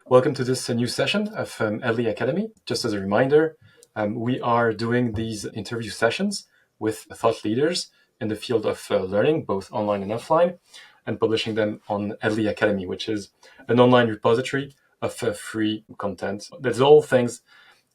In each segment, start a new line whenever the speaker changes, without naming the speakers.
Welcome to this new session of Edly Academy. Just as a reminder, we are doing these interview sessions with thought leaders in the field of learning, both online and offline, and publishing them on Edly Academy, which is an online repository of free content. That's all things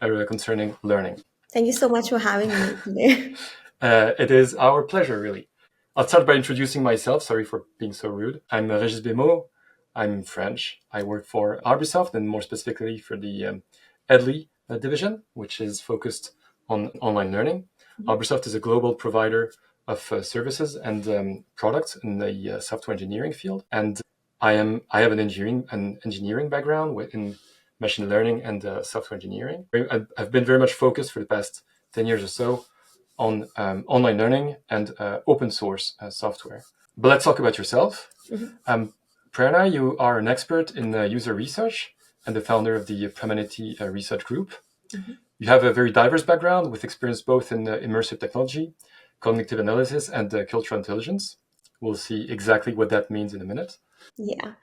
concerning learning.
Thank you so much for having me today.
It is our pleasure, really. I'll start by introducing myself. Sorry for being so rude. I'm Régis Bémot. I'm French. I work for Ubisoft and more specifically for the Edly division, which is focused on online learning. Ubisoft is a global provider of services and products in the software engineering field. And I have an engineering background in machine learning and software engineering. I've been very much focused for the past 10 years or so on online learning and open source software. But let's talk about yourself. Prerna, you are an expert in user research and the founder of the Prerna Research Group. You have a very diverse background with experience both in immersive technology, cognitive analysis, and cultural intelligence. We'll see exactly what that means in a minute.
Yeah.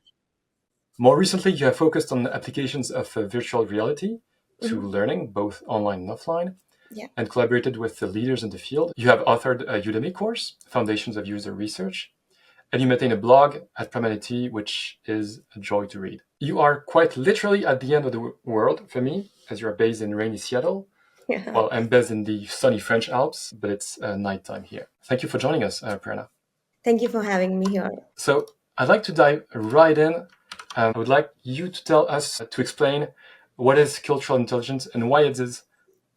More recently, you have focused on applications of virtual reality to learning, both online and offline, and collaborated with the leaders in the field. You have authored a Udemy course, Foundations of User Research, and you maintain a blog at Prerna, which is a joy to read. You are quite literally at the end of the world for me, as you're based in rainy Seattle, while I'm based in the sunny French Alps, but it's nighttime here. Thank you for joining us, Prerna.
Thank you for having me here.
So I'd like to dive right in. I would like you to tell us, to explain what is cultural intelligence and why it is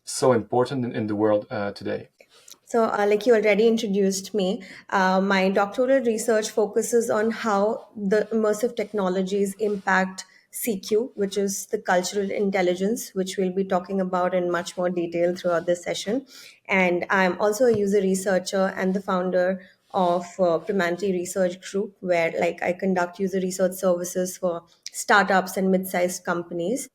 so important in the world today.
So, like you already introduced me, my doctoral research focuses on how the immersive technologies impact CQ, which is the cultural intelligence, which we'll be talking about in much more detail throughout this session. And I'm also a user researcher and the founder of Prerna Research Group, where like I conduct user research services for startups and mid-sized companies.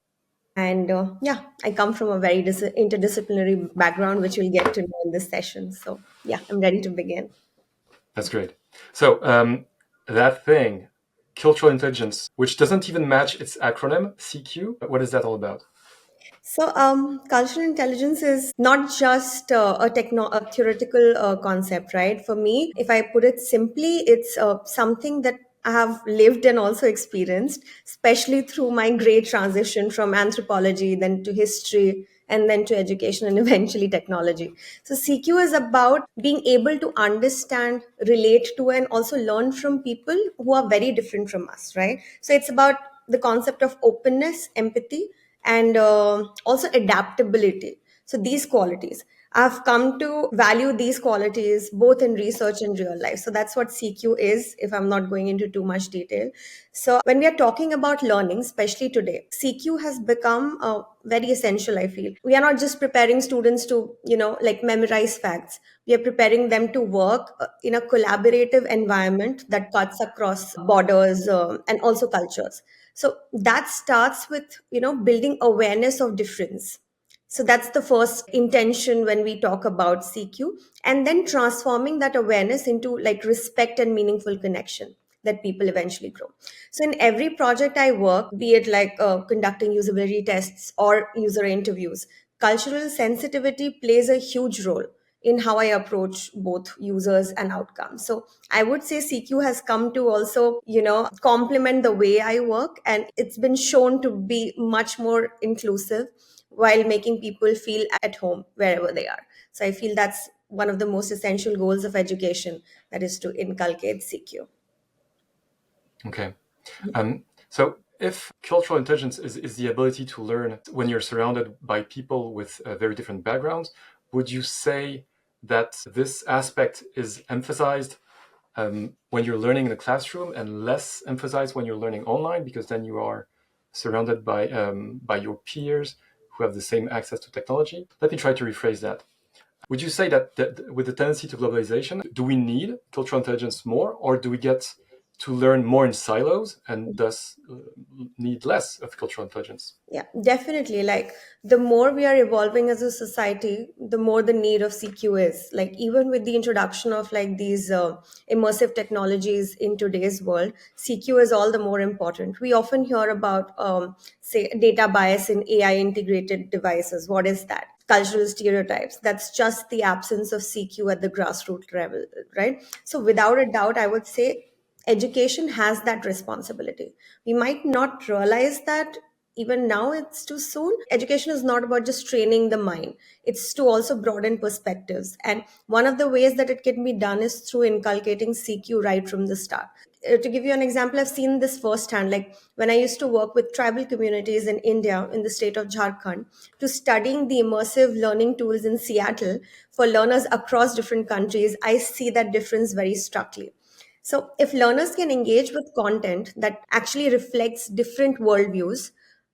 And yeah, I come from a very interdisciplinary background, which we'll get to know in this session. So yeah, I'm ready to begin.
That's great. So that thing, cultural intelligence, which doesn't even match its acronym, CQ, what is that all about?
So, cultural intelligence is not just a theoretical concept, right? For me, if I put it simply, it's something that I have lived and also experienced, especially through my great transition from anthropology, then to history, and then to education, and eventually technology. So, CQ is about being able to understand, relate to, and also learn from people who are very different from us, right? So, it's about the concept of openness, empathy, and also adaptability. So these qualities, I've come to value these qualities both in research and real life. So that's what CQ is, if I'm not going into too much detail. So when we are talking about learning, especially today, CQ has become very essential, I feel. We are not just preparing students to, like memorize facts. We are preparing them to work in a collaborative environment that cuts across borders and also cultures. So that starts with, building awareness of difference. So that's the first intention when we talk about CQ, and then transforming that awareness into like respect and meaningful connection that people eventually grow. So in every project I work, be it like conducting usability tests or user interviews, cultural sensitivity plays a huge role in how I approach both users and outcomes. So I would say CQ has come to also, complement the way I work, and it's been shown to be much more inclusive while making people feel at home wherever they are. So I feel that's one of the most essential goals of education, that is to inculcate CQ.
Okay. So if cultural intelligence is the ability to learn when you're surrounded by people with very different backgrounds, would you say that this aspect is emphasized when you're learning in a classroom and less emphasized when you're learning online, because then you are surrounded by your peers who have the same access to technology? Let me try to rephrase that. Would you say that with the tendency to globalization, do we need cultural intelligence more, or do we get to learn more in silos and thus need less of cultural intelligence.
Yeah, definitely. Like the more we are evolving as a society, the more the need of CQ is. Like even with the introduction of like these immersive technologies in today's world, CQ is all the more important. We often hear about, say, data bias in AI integrated devices. What is that? Cultural stereotypes. That's just the absence of CQ at the grassroots level, right? So without a doubt, I would say education has that responsibility. We might not realize that even now, it's too soon. Education is not about just training the mind, it's to also broaden perspectives. And one of the ways that it can be done is through inculcating CQ right from the start. To give you an example, I've seen this firsthand. Like when I used to work with tribal communities in India, in the state of Jharkhand, to studying the immersive learning tools in Seattle for learners across different countries, I see that difference very starkly. So, if learners can engage with content that actually reflects different worldviews,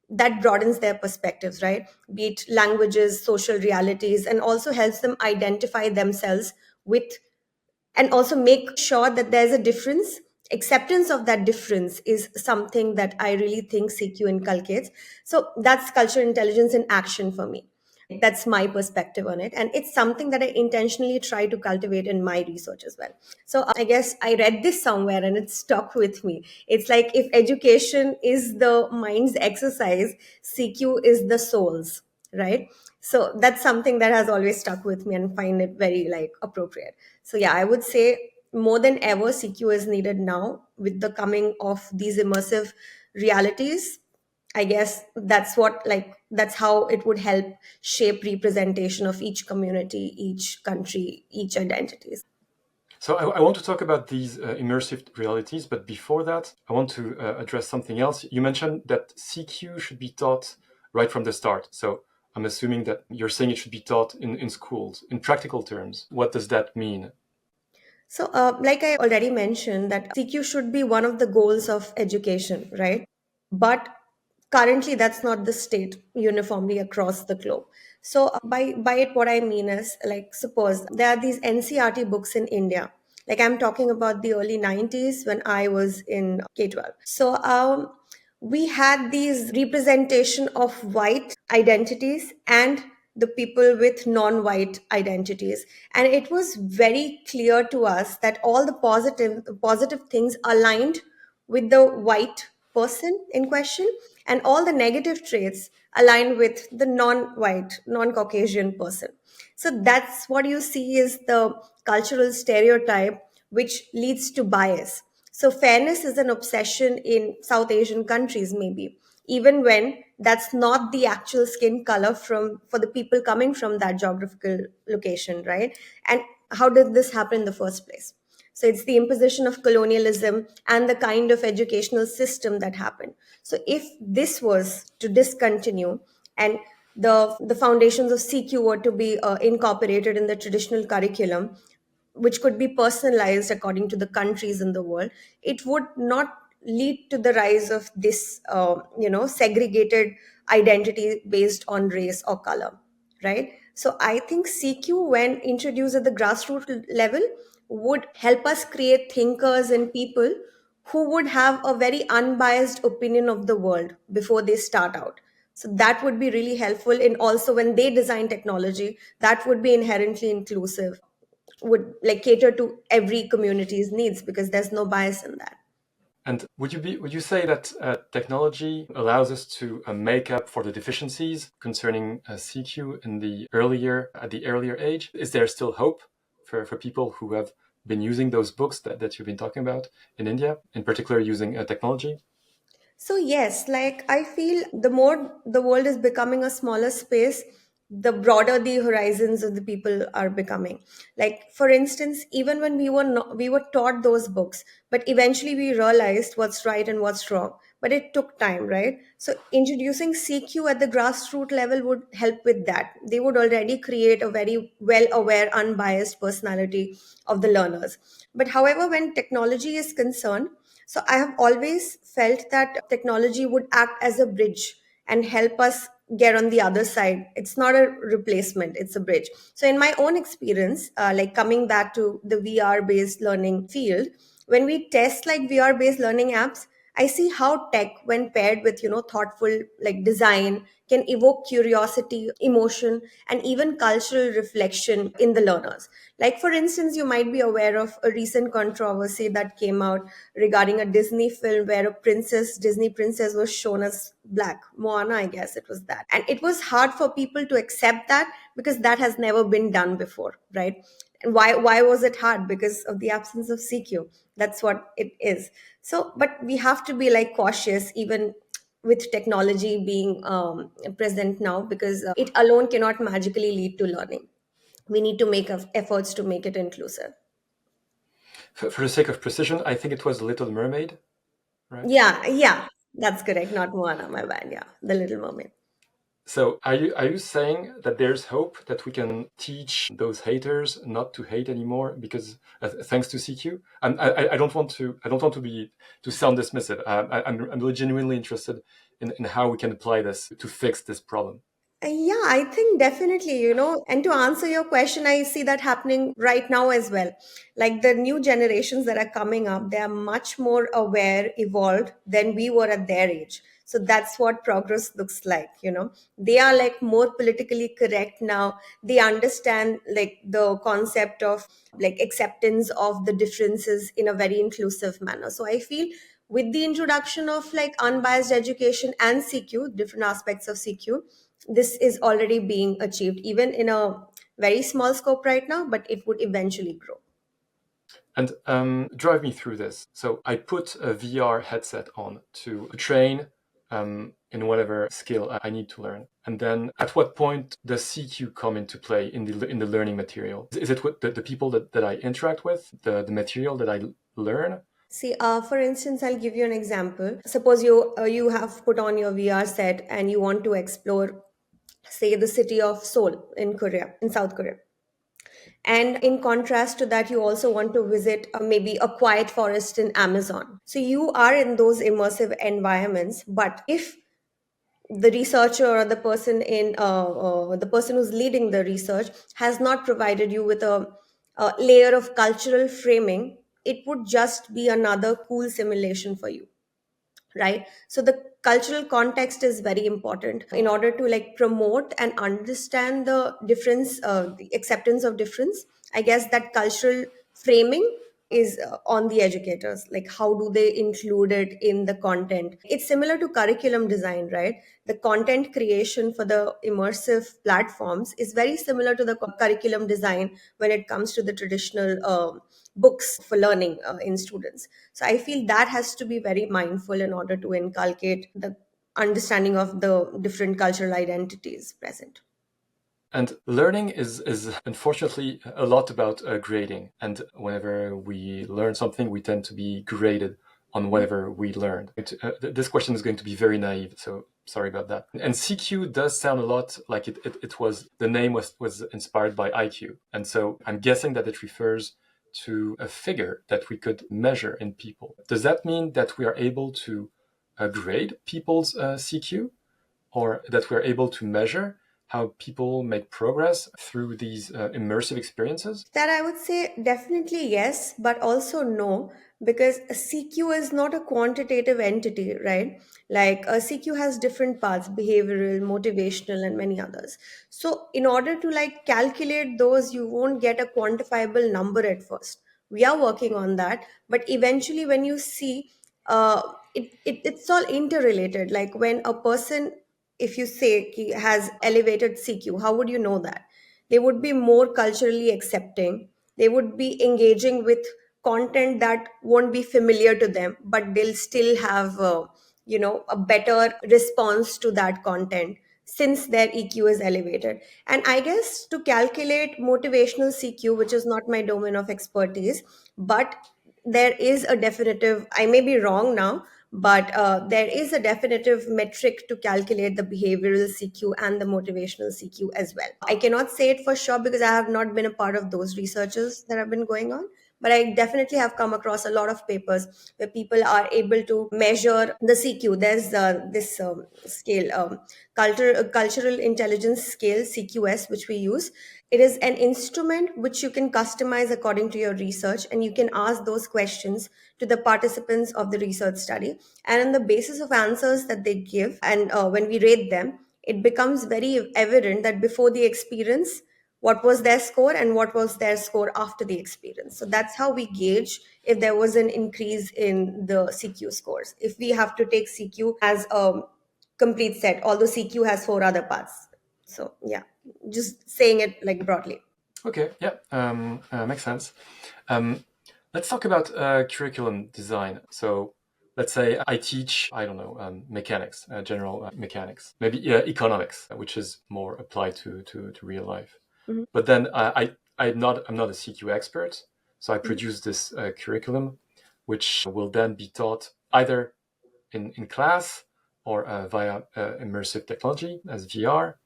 that broadens their perspectives, right? Be it languages, social realities, and also helps them identify themselves with, and also make sure that there's a difference. Acceptance of that difference is something that I really think CQ inculcates. So that's cultural intelligence in action for me. That's my perspective on it, and it's something that I intentionally try to cultivate in my research as well. So I guess I read this somewhere and it stuck with me. It's like if education is the mind's exercise, CQ is the soul's, right? So that's something that has always stuck with me and find it very like appropriate. So yeah, I would say more than ever CQ is needed now with the coming of these immersive realities. I guess that's what, like, that's how it would help shape representation of each community, each country, each identities.
So I want to talk about these immersive realities, but before that, I want to address something else. You mentioned that CQ should be taught right from the start. So I'm assuming that you're saying it should be taught in schools. In practical terms, what does that mean?
So, like I already mentioned, that CQ should be one of the goals of education, right? But currently, that's not the state uniformly across the globe. So, by it, what I mean is, like, suppose there are these NCRT books in India. Like I'm talking about the early 90s when I was in K-12. So, we had these representation of white identities and the people with non-white identities, and it was very clear to us that all the positive things aligned with the white person in question, and all the negative traits aligned with the non-white, non-Caucasian person. So that's what you see is the cultural stereotype which leads to bias. So fairness is an obsession in South Asian countries, maybe, even when that's not the actual skin color from for the people coming from that geographical location, right? And how did this happen in the first place? So it's the imposition of colonialism and the kind of educational system that happened. So if this was to discontinue and the foundations of CQ were to be incorporated in the traditional curriculum, which could be personalized according to the countries in the world, it would not lead to the rise of this, segregated identity based on race or color, right? So I think CQ, when introduced at the grassroots level, would help us create thinkers and people who would have a very unbiased opinion of the world before they start out. So that would be really helpful in also when they design technology, that would be inherently inclusive, would like cater to every community's needs because there's no bias in that.
And would you say that technology allows us to make up for the deficiencies concerning CQ in the earlier at the earlier age? Is there still hope for people who have been using those books that you've been talking about in India, in particular using technology?
So, yes, like I feel the more the world is becoming a smaller space, the broader the horizons of the people are becoming. Like, for instance, even when we were taught those books, but eventually we realized what's right and what's wrong. But it took time, right? So, introducing CQ at the grassroots level would help with that. They would already create a very well aware, unbiased personality of the learners. But, however, when technology is concerned, so I have always felt that technology would act as a bridge and help us get on the other side. It's not a replacement, it's a bridge. So, in my own experience, like coming back to the VR based learning field, When we test like VR based learning apps, I see how tech, when paired with, thoughtful like design, can evoke curiosity, emotion, and even cultural reflection in the learners. Like, for instance, you might be aware of a recent controversy that came out regarding a Disney film where a Disney princess was shown as black. Moana, I guess it was that. And it was hard for people to accept that because that has never been done before, right? And why was it hard? Because of the absence of CQ. That's what it is. So, but we have to be like cautious, even with technology being present now, because it alone cannot magically lead to learning. We need to make efforts to make it inclusive.
For the sake of precision, I think it was Little Mermaid, right?
Yeah, yeah, that's correct. Not Moana, my bad. Yeah, The Little Mermaid.
So are you saying that there's hope that we can teach those haters not to hate anymore because thanks to CQ? I don't want to sound dismissive. I'm really genuinely interested in how we can apply this to fix this problem.
Yeah, I think definitely, and to answer your question, I see that happening right now as well. Like the new generations that are coming up, they are much more aware, evolved than we were at their age. So that's what progress looks like. They are like more politically correct now. They understand like the concept of like acceptance of the differences in a very inclusive manner. So I feel with the introduction of like unbiased education and CQ, different aspects of CQ, this is already being achieved even in a very small scope right now, but it would eventually grow.
And drive me through this. So I put a VR headset on to train in whatever skill I need to learn. And then at what point does CQ come into play in the learning material? Is it with the people that I interact with, the material that I learn?
See, for instance, I'll give you an example. Suppose you have put on your VR set and you want to explore, say, the city of Seoul in Korea, in South Korea. And in contrast to that, you also want to visit maybe a quiet forest in Amazon. So you are in those immersive environments. But if the researcher or the person who's leading the research has not provided you with a layer of cultural framing, it would just be another cool simulation for you, right? So the cultural context is very important in order to like promote and understand the difference, the acceptance of difference. I guess that cultural framing is on the educators, like how do they include it in the content. It's similar to curriculum design, right? The content creation for the immersive platforms is very similar to the curriculum design when it comes to the traditional books for learning in students. So I feel that has to be very mindful in order to inculcate the understanding of the different cultural identities present.
And learning is unfortunately a lot about grading. And whenever we learn something, we tend to be graded on whatever we learned. This question is going to be very naive, so sorry about that. And CQ does sound a lot like it was, the name was inspired by IQ. And so I'm guessing that it refers to a figure that we could measure in people. Does that mean that we are able to grade people's CQ, or that we're able to measure how people make progress through these immersive experiences?
That I would say definitely yes, but also no, because a CQ is not a quantitative entity, right? Like a CQ has different parts, behavioral, motivational, and many others. So in order to like calculate those, you won't get a quantifiable number at first. We are working on that, but eventually when you see, uh, it's all interrelated. Like when a person, if you say he has elevated CQ, how would you know that? They would be more culturally accepting. They would be engaging with content that won't be familiar to them, but they'll still have a better response to that content since their EQ is elevated. And I guess to calculate motivational CQ, which is not my domain of expertise, but there is a definitive, I may be wrong now, but there is a definitive metric to calculate the behavioral CQ and the motivational CQ as well. I cannot say it for sure because I have not been a part of those researches that have been going on, but I definitely have come across a lot of papers where people are able to measure the CQ. There's this scale, cultural intelligence scale, CQS, which we use. It is an instrument which you can customize according to your research, and you can ask those questions to the participants of the research study. And on the basis of answers that they give, and when we rate them, it becomes very evident that before the experience, what was their score and what was their score after the experience. So that's how we gauge if there was an increase in the CQ scores. If we have to take CQ as a complete set, although CQ has four other parts. So yeah, just saying it like broadly.
Okay, yeah, makes sense. Um, let's talk about curriculum design. So let's say I teach, I don't know, mechanics, general mechanics, maybe economics, which is more applied to real life.
Mhm.
But then I'm not a CQ expert, so I produce this curriculum, which will then be taught either in class or via immersive technology as VR.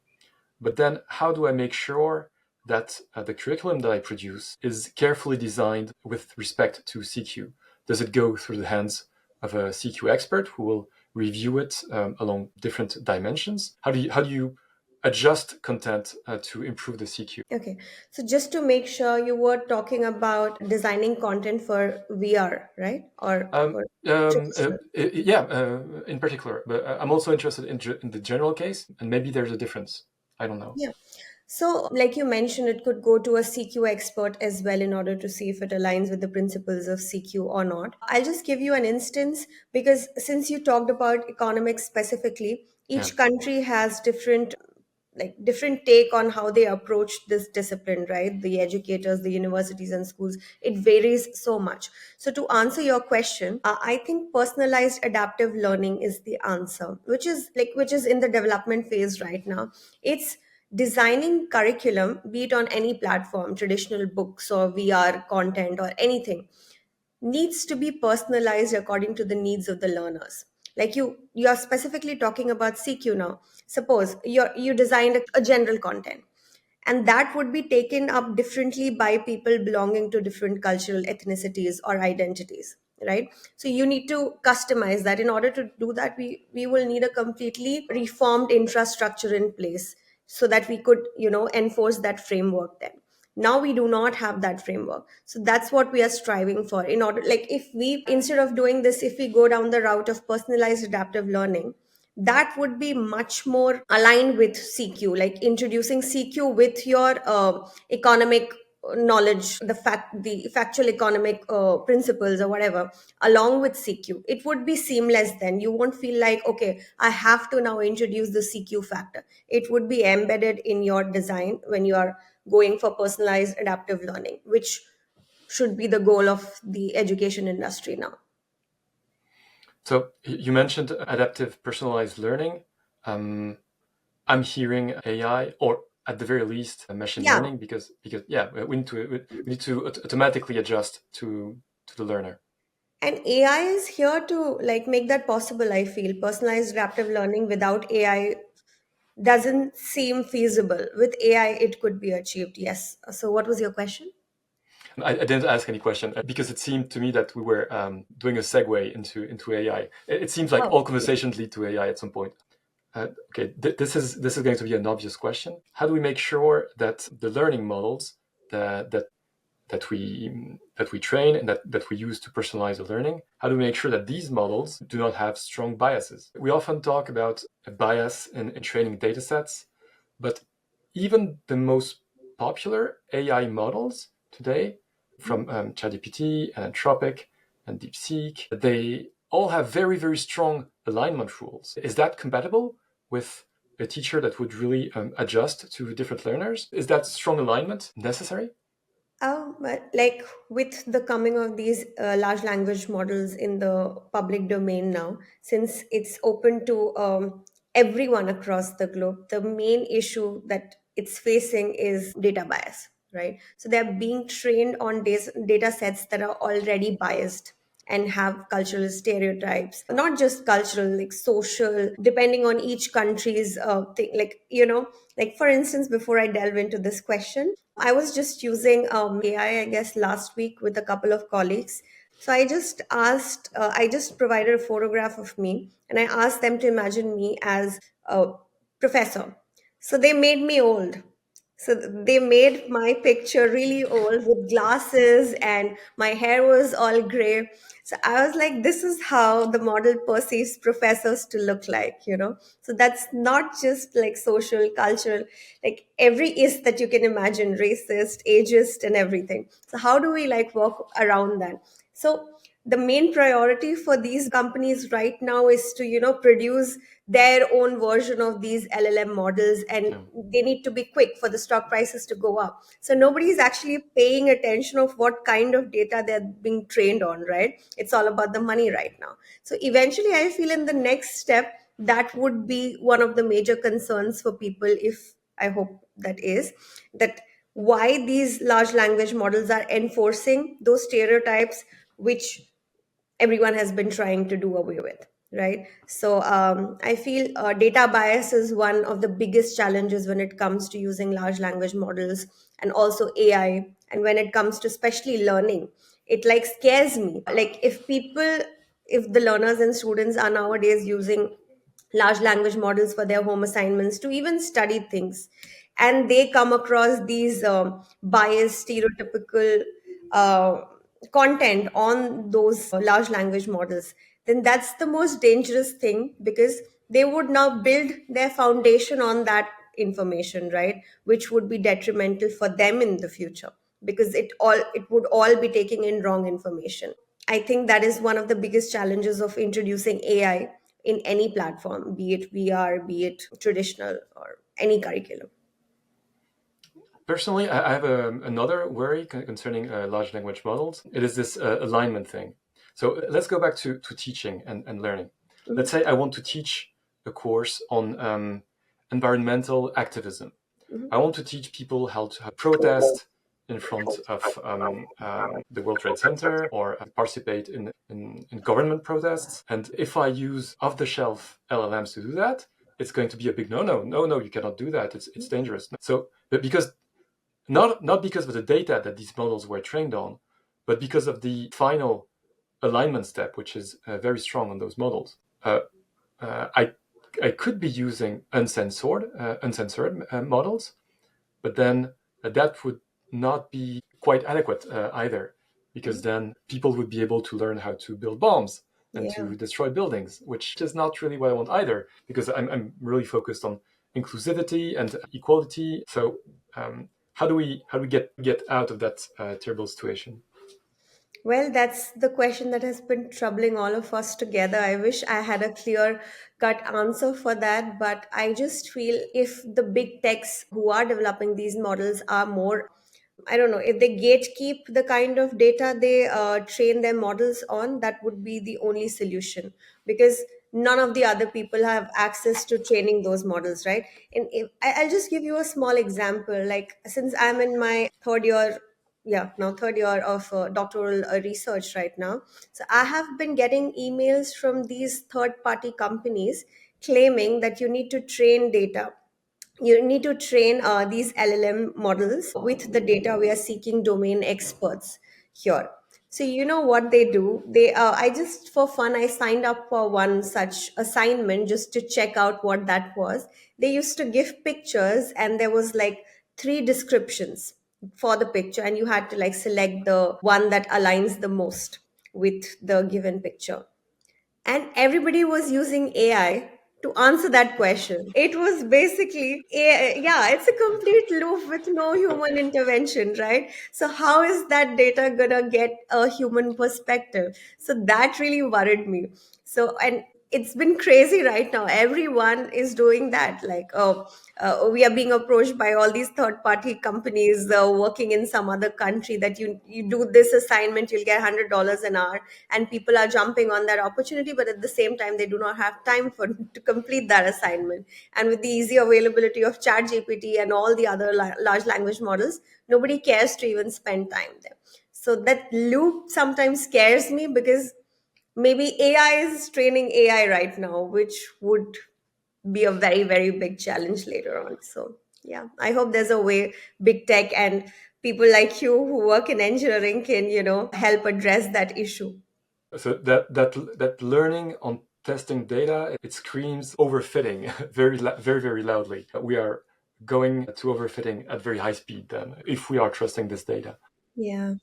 But then, how do I make sure that the curriculum that I produce is carefully designed with respect to CQ? Does it go through the hands of a CQ expert who will review it along different dimensions? How do you adjust content to improve the CQ?
Okay, so just to make sure, you were talking about designing content for VR, right? Or
Um,
for
um,
traditional?
yeah, in particular, but I'm also interested in the general case, and maybe there's a difference. I don't know.
Yeah. So, like you mentioned, it could go to a CQ expert as well in order to see if it aligns with the principles of CQ or not. I'll just give you an instance because since you talked about economics specifically,
Yeah.
each country has different take on how they approach this discipline, right? The educators, the universities and schools, it varies so much. So to answer your question, I think personalized adaptive learning is the answer, which is in the development phase right now. It's designing curriculum, be it on any platform, traditional books or VR content or anything, needs to be personalized according to the needs of the learners. Like you are specifically talking about CQ now. Suppose you designed a general content, and that would be taken up differently by people belonging to different cultural ethnicities or identities, right? So you need to customize that. In order to do that, we will need a completely reformed infrastructure in place so that we could enforce that framework then. Now we do not have that framework, so that's what we are striving for. In order, like, if we, instead of doing this, if we go down the route of personalized adaptive learning, that would be much more aligned with CQ, like introducing CQ with your economic knowledge, the factual economic principles or whatever, along with CQ. It would be seamless. Then you won't feel like, okay, I have to now introduce the CQ factor. It would be embedded in your design when you are going for personalized adaptive learning, which should be the goal of the education industry now.
So you mentioned adaptive personalized learning. Um, I'm hearing AI, or at the very least, machine
Yeah.
learning, because yeah, we need to automatically adjust to the learner.
And AI is here to like make that possible. I feel personalized adaptive learning without AI doesn't seem feasible. With AI, it could be achieved. Yes. So, what was your question?
I didn't ask any question because it seemed to me that we were doing a segue into AI. It seems like
Oh,
all conversations lead to AI at some point. Okay, this is going to be an obvious question. How do we make sure that the learning models that that we train and that we use to personalize the learning, how do we make sure that these models do not have strong biases? We often talk about a bias in training data sets, but even the most popular AI models today, from ChatGPT and Anthropic and DeepSeek, they all have very, very strong alignment rules. Is that compatible with a teacher that would really adjust to different learners? Is that strong alignment necessary?
But like with the coming of these large language models in the public domain now, since it's open to everyone across the globe, the main issue that it's facing is data bias, right? So they're being trained on data sets that are already biased. and have cultural stereotypes, not just cultural, like social, depending on each country's thing. Like, like for instance, before I delve into this question, I was just using AI, I guess, last week with a couple of colleagues. So I just provided a photograph of me and I asked them to imagine me as a professor. So they made me old. So they made my picture really old with glasses, and my hair was all gray. So I was like, this is how the model perceives professors to look like. So that's not just like social, cultural, like every is that you can imagine, racist, ageist, and everything. So how do we like work around that? So the main priority for these companies right now is to produce their own version of these LLM models, and
Yeah.
they need to be quick for the stock prices to go up. So nobody is actually paying attention of what kind of data they're being trained on, right? It's all about the money right now. So eventually I feel in the next step that would be one of the major concerns for people, if I hope that is that why these large language models are enforcing those stereotypes which everyone has been trying to do away with, right? So I feel data bias is one of the biggest challenges when it comes to using large language models, and also AI. And when it comes to especially learning, it like scares me, like if the learners and students are nowadays using large language models for their home assignments to even study things, and they come across these biased, stereotypical uh, content on those large language models, then that's the most dangerous thing, because they would now build their foundation on that information, right? Which would be detrimental for them in the future, because it would all be taking in wrong information. I think that is one of the biggest challenges of introducing AI in any platform, be it VR, be it traditional, or any curriculum.
Personally, I have another worry concerning large language models. It is this alignment thing. So let's go back to teaching and learning. Let's
Mhm,
say I want to teach a course on environmental activism.
mhm.
I want to teach people how to protest in front of the World Trade Center, or participate in government protests. And if I use off the shelf LLMs to do that, it's going to be a big no no. No, no, you cannot do that. It's dangerous. So, but because not because of the data that these models were trained on, but because of the final alignment step, which is very strong on those models. I could be using uncensored models, but then that would not be quite adequate either, because then people would be able to learn how to build bombs and
Yeah.
to destroy buildings, which is not really what I want either, because I'm really focused on inclusivity and equality. So how do we get out of that terrible situation?
Well, that's the question that has been troubling all of us together. I wish I had a clear cut answer for that, but I just feel if the big techs who are developing these models are more, I don't know, if they gatekeep the kind of data they train their models on, that would be the only solution, because none of the other people have access to training those models, right? And I'll just give you a small example. Like, since I'm in my third year, yeah, now third year of doctoral research right now, so I have been getting emails from these third party companies claiming that you need to train these LLM models with the data we are seeking domain experts here. So you know what they do? I just for fun I signed up for one such assignment just to check out what that was. They used to give pictures, and there was like three descriptions for the picture, and you had to like select the one that aligns the most with the given picture, and everybody was using AI to answer that question. It was basically, yeah, it's a complete loop with no human intervention, right? So, how is that data gonna get a human perspective? So, that really worried me. So, and it's been crazy right now. Everyone is doing that. Like, oh, we are being approached by all these third party companies working in some other country that you do this assignment, you'll get $100 an hour, and people are jumping on that opportunity, but at the same time they do not have time for to complete that assignment. And with the easy availability of ChatGPT and all the other large language models, nobody cares to even spend time there. So that loop sometimes scares me because maybe AI is training AI right now, which would be a very, very big challenge later on. So, yeah, I hope there's a way big tech and people like you who work in engineering can, help address that issue.
So that learning on testing data, it screams overfitting very very loudly. We are going to overfitting at very high speed then, if we are trusting this data.
Yeah.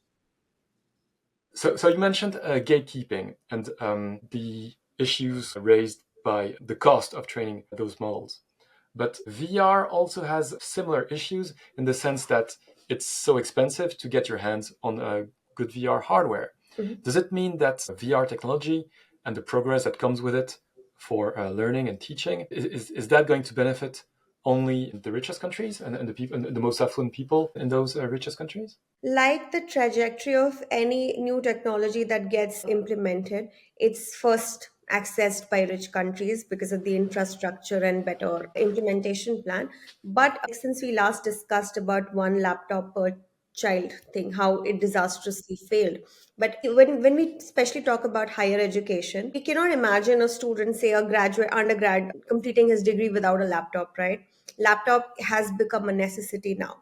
So you mentioned gatekeeping and the issues raised by the cost of training those models. But VR also has similar issues in the sense that it's so expensive to get your hands on a good VR hardware.
Mhm.
Does it mean that VR technology and the progress that comes with it for learning and teaching is that going to benefit only the richest countries and the people and the most affluent people in those richest countries?
Like the trajectory of any new technology that gets implemented, it's first accessed by rich countries because of the infrastructure and better implementation plan. But since we last discussed about one laptop per child thing, how it disastrously failed. But when we especially talk about higher education, we cannot imagine a student, say a graduate, undergrad, completing his degree without a laptop, right? Laptop has become a necessity now.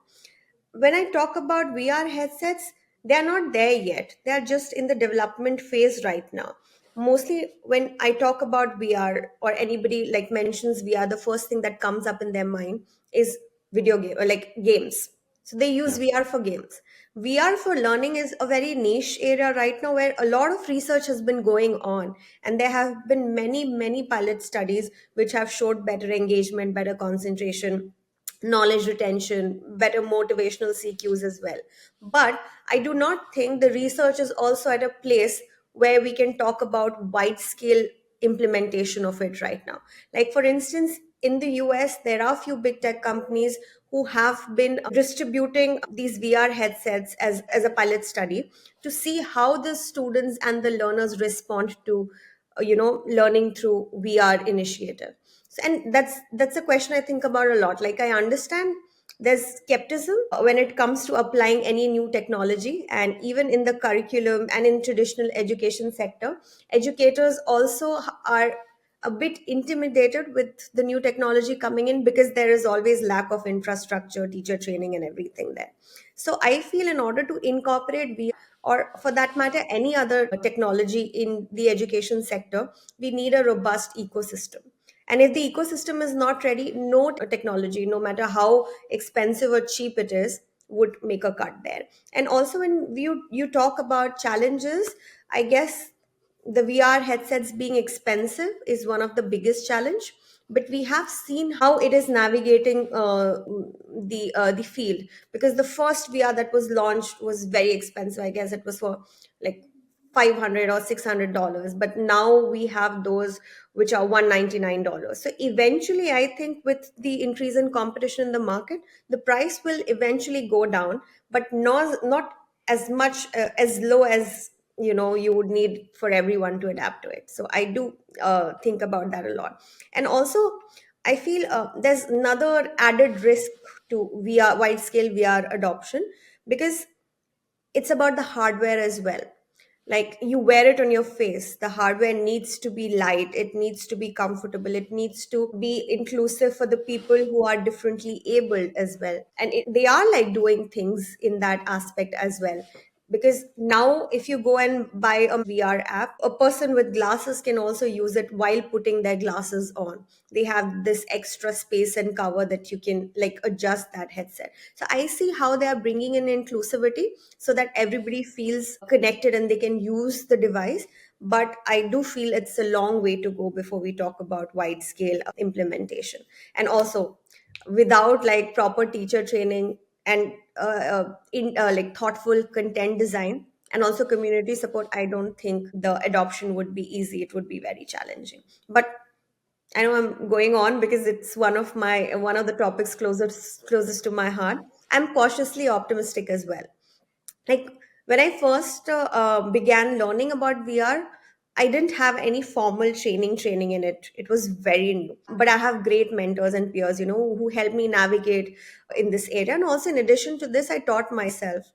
When I talk about VR headsets, they are not there yet. They are just in the development phase right now. Mostly when I talk about VR or anybody like mentions VR, the first thing that comes up in their mind is video game or like games. So they use
Yeah.
VR for games. VR for learning is a very niche area right now where a lot of research has been going on. And there have been many, many pilot studies which have showed better engagement, better concentration, knowledge retention, better motivational CQs as well. But I do not think the research is also at a place where we can talk about wide scale implementation of it right now. Like, for instance, in the US, there are a few big tech companies who have been distributing these VR headsets as a pilot study to see how the students and the learners respond to learning through VR initiative. So, and that's a question I think about a lot. Like, I understand there's skepticism when it comes to applying any new technology, and even in the curriculum and in traditional education sector, educators also are a bit intimidated with the new technology coming in because there is always lack of infrastructure, teacher training, and everything there. So I feel in order to incorporate VR, or for that matter any other technology in the education sector, we need a robust ecosystem. And if the ecosystem is not ready, no technology, no matter how expensive or cheap it is, would make a cut there. And also, when you talk about challenges, I guess the VR headsets being expensive is one of the biggest challenge. But we have seen how it is navigating the field, because the first VR that was launched was very expensive. I guess it was for like $500 or $600, but now we have those which are $199. So eventually, I think with the increase in competition in the market, the price will eventually go down, but not as much as low as you would need for everyone to adapt to it. So I do think about that a lot. And also, I feel there's another added risk to VR, wide scale VR adoption, because it's about the hardware as well. Like, you wear it on your face, the hardware needs to be light, it needs to be comfortable, it needs to be inclusive for the people who are differently abled as well. And they are like doing things in that aspect as well, because now if you go and buy a VR app, a person with glasses can also use it while putting their glasses on. They have this extra space and cover that you can like adjust that headset. So I see how they are bringing in inclusivity so that everybody feels connected and they can use the device. But I do feel it's a long way to go before we talk about wide scale implementation. And also, without like proper teacher training and in like thoughtful content design and also community support, I don't think the adoption would be easy. It would be very challenging. But I know I'm going on because it's one of the topics closest to my heart. I'm cautiously optimistic as well. Like, when I first began learning about VR, I didn't have any formal training in it. It was very new, but I have great mentors and peers, who helped me navigate in this area. And also, in addition to this, I taught myself.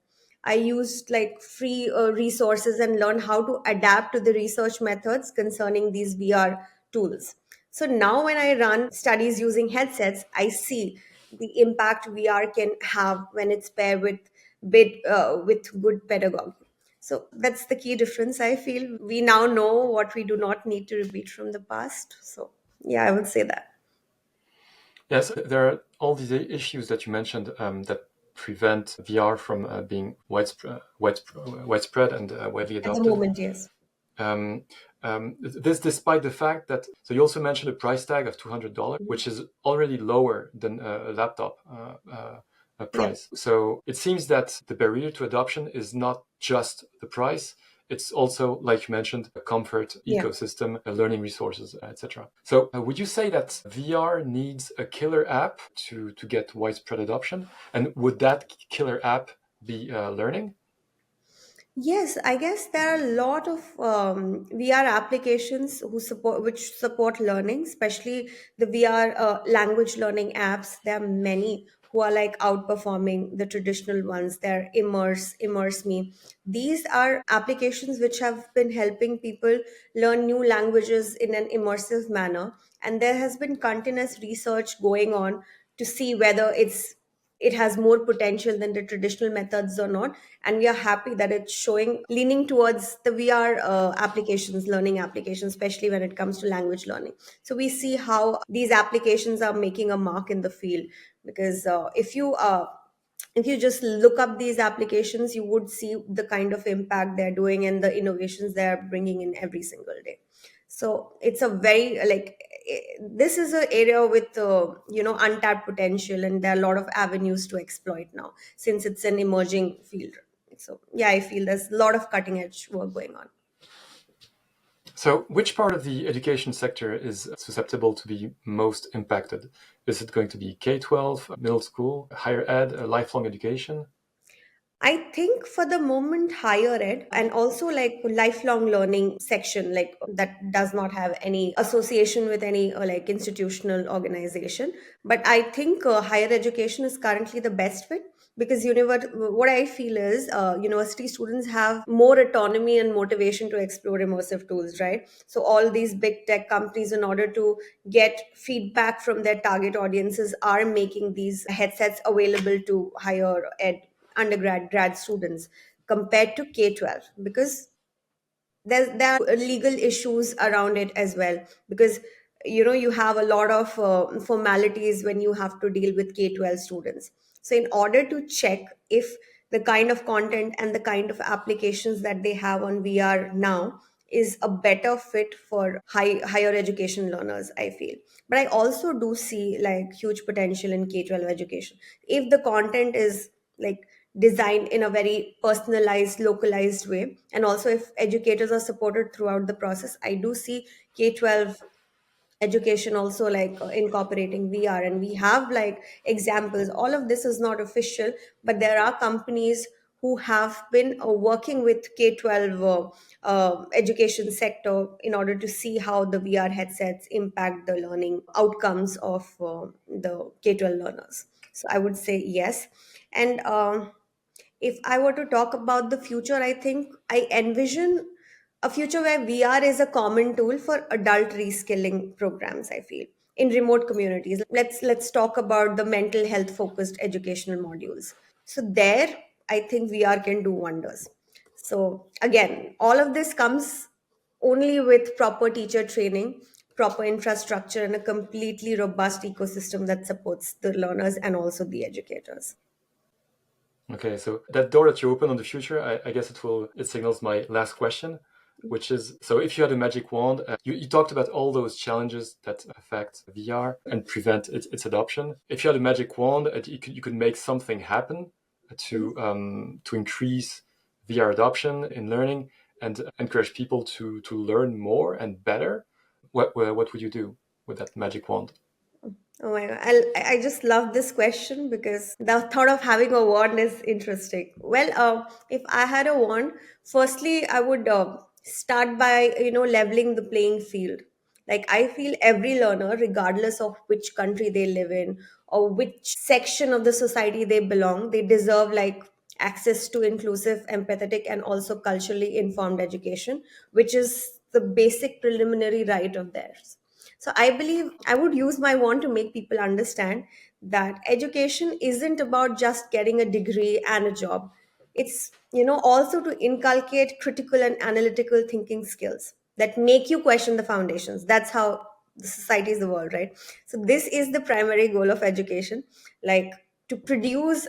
I used like free resources and learned how to adapt to the research methods concerning these VR tools. So now when I run studies using headsets, I see the impact VR can have when it's paired with good pedagogy. So that's the key difference. I feel we now know what we do not need to repeat from the past. So yeah, I would say that.
Yes, there are all these issues that you mentioned that prevent VR from being widespread and widely
At the
adopted.
moment, yes.
Um, this despite the fact that, so you also mentioned a price tag of $200, which is already lower than a laptop
Yeah.
price. So it seems that the barrier to adoption is not just the price. It's also, like you mentioned, a comfort
Yeah.
ecosystem, learning resources, etc. So would you say that VR needs a killer app to get widespread adoption? And would that killer app be learning?
Yes, I guess there are a lot of VR applications which support learning, especially the VR language learning apps. There are many who are like outperforming the traditional ones. They're Immerse Me. These are applications which have been helping people learn new languages in an immersive manner, and there has been continuous research going on to see whether it has more potential than the traditional methods or not, and we are happy that it's showing leaning towards the VR applications, learning applications, especially when it comes to language learning. So we see how these applications are making a mark in the field, because if you just look up these applications, you would see the kind of impact they're doing and the innovations they're bringing in every single day. So it's a very this is an area with untapped potential, and there are a lot of avenues to exploit now since it's an emerging field. So yeah, I feel there's a lot of cutting edge work going on.
So, which part of the education sector is susceptible to be most impacted? Is it going to be K 12, middle school, higher ed, lifelong education?
I think for the moment, higher ed and also like lifelong learning section, like that does not have any association with any like institutional organization. But I think higher education is currently the best fit, because what I feel is university students have more autonomy and motivation to explore immersive tools, right? So all these big tech companies, in order to get feedback from their target audiences, are making these headsets available to higher ed undergrad grad students compared to K-12, because there are legal issues around it as well, because you have a lot of formalities when you have to deal with K-12 students. So in order to check if the kind of content and the kind of applications that they have on VR now is a better fit for higher education learners, I feel. But I also do see like huge potential in K-12 education if the content is like designed in a very personalized, localized way. And also, if educators are supported throughout the process, I do see K-12 education also like incorporating VR. And we have like examples. All of this is not official, but there are companies who have been working with K-12 education sector in order to see how the VR headsets impact the learning outcomes of the K-12 learners. So I would say yes. And if I were to talk about the future, I think I envision a future where VR is a common tool for adult reskilling programs, I feel, in remote communities. Let's talk about the mental health focused educational modules. So there, I think VR can do wonders. So again, all of this comes only with proper teacher training, proper infrastructure, and a completely robust ecosystem that supports the learners and also the educators.
Okay, so that door that you open on the future, I guess it signals my last question, which is, so if you had a magic wand, you talked about all those challenges that affect VR and prevent its adoption. If you had a magic wand, you could make something happen to increase VR adoption in learning and encourage people to learn more and better. What would you do with that magic wand?
Oh my God. I just love this question because the thought of having a wand is interesting. Well, if I had a wand, firstly, I would start by, leveling the playing field. Like, I feel every learner, regardless of which country they live in or which section of the society they belong, they deserve like access to inclusive, empathetic, and also culturally informed education, which is the basic preliminary right of theirs. So I believe I would use my wand to make people understand that education isn't about just getting a degree and a job. It's, also to inculcate critical and analytical thinking skills that make you question the foundations. That's how the society is the world, right? So this is the primary goal of education, like to produce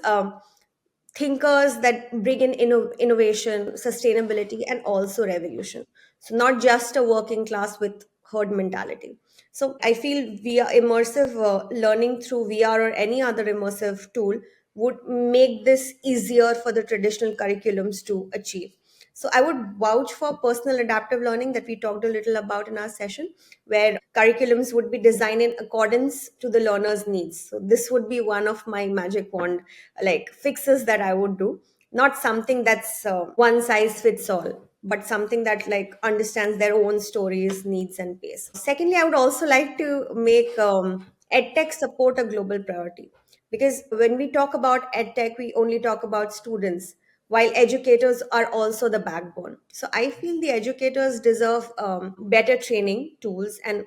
thinkers that bring in innovation, sustainability, and also revolution. So, not just a working class with herd mentality. So, I feel immersive learning through VR or any other immersive tool would make this easier for the traditional curriculums to achieve. So I would vouch for personal adaptive learning that we talked a little about in our session, where curriculums would be designed in accordance to the learner's needs. So this would be one of my magic wand like fixes that I would do. Not something that's one size fits all, but something that like understands their own stories, needs, and pace. Secondly, I would also like to make edtech support a global priority, because when we talk about edtech, we only talk about students, while educators are also the backbone. So I feel the educators deserve better training tools and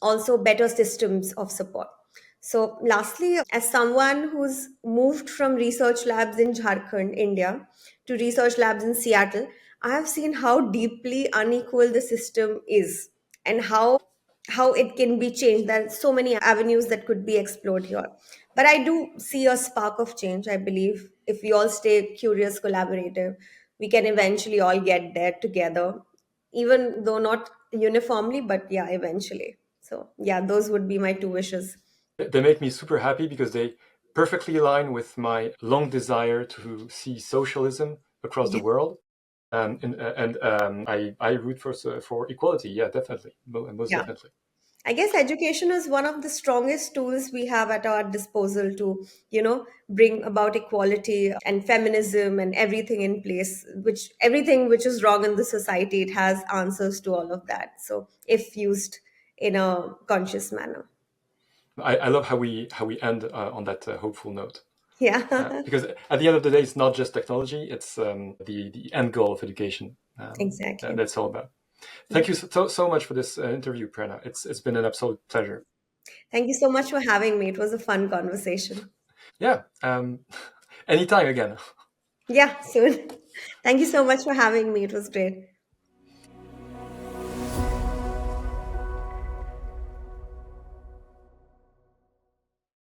also better systems of support. So, lastly, as someone who's moved from research labs in Jharkhand, India, to research labs in Seattle, I have seen how deeply unequal the system is and how it can be changed. There are so many avenues that could be explored here. But I do see a spark of change. I believe if we all stay curious, collaborative, we can eventually all get there together, even though not uniformly, but yeah, eventually. So, yeah, those would be my two wishes.
They make me super happy because they perfectly align with my long desire to see socialism across the
Yeah.
world. I root for equality. Yeah, definitely, most
Yeah.
definitely.
I guess education is one of the strongest tools we have at our disposal to, bring about equality and feminism and everything in place, which everything which is wrong in the society, it has answers to all of that. So if used in a conscious manner.
I love how we end on that hopeful note.
Yeah,
Because at the end of the day, it's not just technology; it's the end goal of education.
exactly.
That's all about.
Yeah.
Thank you so much for this interview, Prerna. It's been an absolute pleasure.
Thank you so much for having me. It was a fun conversation.
Yeah, anytime again.
Yeah, soon. Thank you so much for having me. It was great.